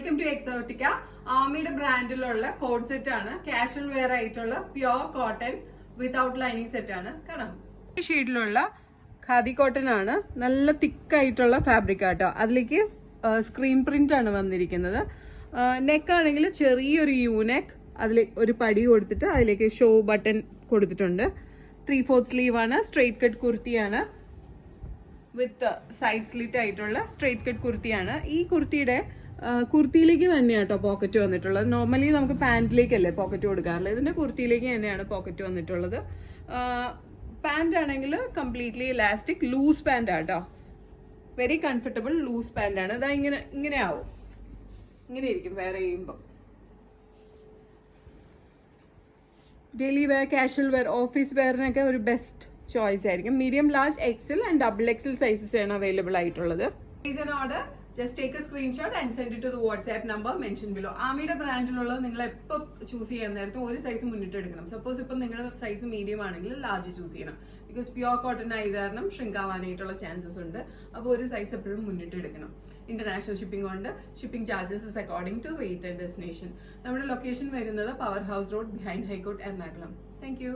Welcome to Exotica. ആമിയുടെ ബ്രാൻഡിലുള്ള coord set ആണ്. കാഷ്വൽ വെയർ ആയിട്ടുള്ള pure cotton without lining set ആണ്. കാണാം, ഷെയ്ഡിലുള്ള ഖാദി കോട്ടൺ ആണ്. നല്ല തിക്കായിട്ടുള്ള ഫാബ്രിക് ആട്ടോ. അതിലേക്ക് സ്ക്രീൻ പ്രിന്റ് ആണ് വന്നിരിക്കുന്നത്. നെക്ക് ആണെങ്കിൽ ചെറിയൊരു യൂനെക്ക്, അതിൽ ഒരു പടി കൊടുത്തിട്ട് അതിലേക്ക് ഷോ ബട്ടൺ കൊടുത്തിട്ടുണ്ട്. 3/4 സ്ലീവ് ആണ്. സ്ട്രെയിറ്റ് കട്ട് കുർത്തിയാണ് വിത്ത് സൈഡ് സ്ലിറ്റ് ആയിട്ടുള്ള സ്ട്രെയിറ്റ് കട്ട് കുർത്തിയാണ്. ഈ കുർത്തിയുടെ കുർത്തിയിലേക്ക് തന്നെയാണ് കേട്ടോ പോക്കറ്റ് വന്നിട്ടുള്ളത്. നോർമലി നമുക്ക് പാൻറ്റിലേക്കല്ലേ പോക്കറ്റ് കൊടുക്കാറില്ല, ഇതിന്റെ കുർത്തിയിലേക്ക് തന്നെയാണ് പോക്കറ്റ് വന്നിട്ടുള്ളത്. പാൻറ് ആണെങ്കിൽ കംപ്ലീറ്റ്ലി ഇലാസ്റ്റിക് ലൂസ് പാൻറ് ആട്ടോ. വെരി കംഫർട്ടബിൾ ലൂസ് പാൻറ് ആണ്. ഇതാ ഇങ്ങനെ ആവും, ഇങ്ങനെ ഇരിക്കും വെയർ ചെയ്യുമ്പോൾ. Daily wear, casual wear, office വെയറിനൊക്കെ ഒരു ബെസ്റ്റ് ചോയ്സ് ആയിരിക്കും. Medium, large, XL and double XL sizes ആണ് അവൈലബിൾ ആയിട്ടുള്ളത്. Order just take a screenshot and send it to the WhatsApp number mention below. ആമിയുടെ ബ്രാൻഡിലുള്ളത് നിങ്ങൾ എപ്പോൾ ചൂസ് ചെയ്യാൻ നേരത്തും ഒരു സൈസ് മുന്നിട്ട് എടുക്കണം. സപ്പോസ് ഇപ്പം നിങ്ങളുടെ സൈസ് മീഡിയം ആണെങ്കിൽ ലാർജ് ചൂസ് ചെയ്യണം. ബിക്കോസ് പ്യോർ കോട്ടൺ ആയത് കാരണം ഷ്രിങ്ക് ആവാനായിട്ടുള്ള ചാൻസസ് ഉണ്ട്. അപ്പോൾ ഒരു സൈസ് എപ്പോഴും മുന്നിട്ട് എടുക്കണം. ഇന്റർനാഷണൽ ഷിപ്പിംഗ് ഉണ്ട്. Shipping charges is according to weight and destination. നമ്മുടെ ലൊക്കേഷൻ വരുന്നത് power house road behind high court, Ernakulam. Thank U.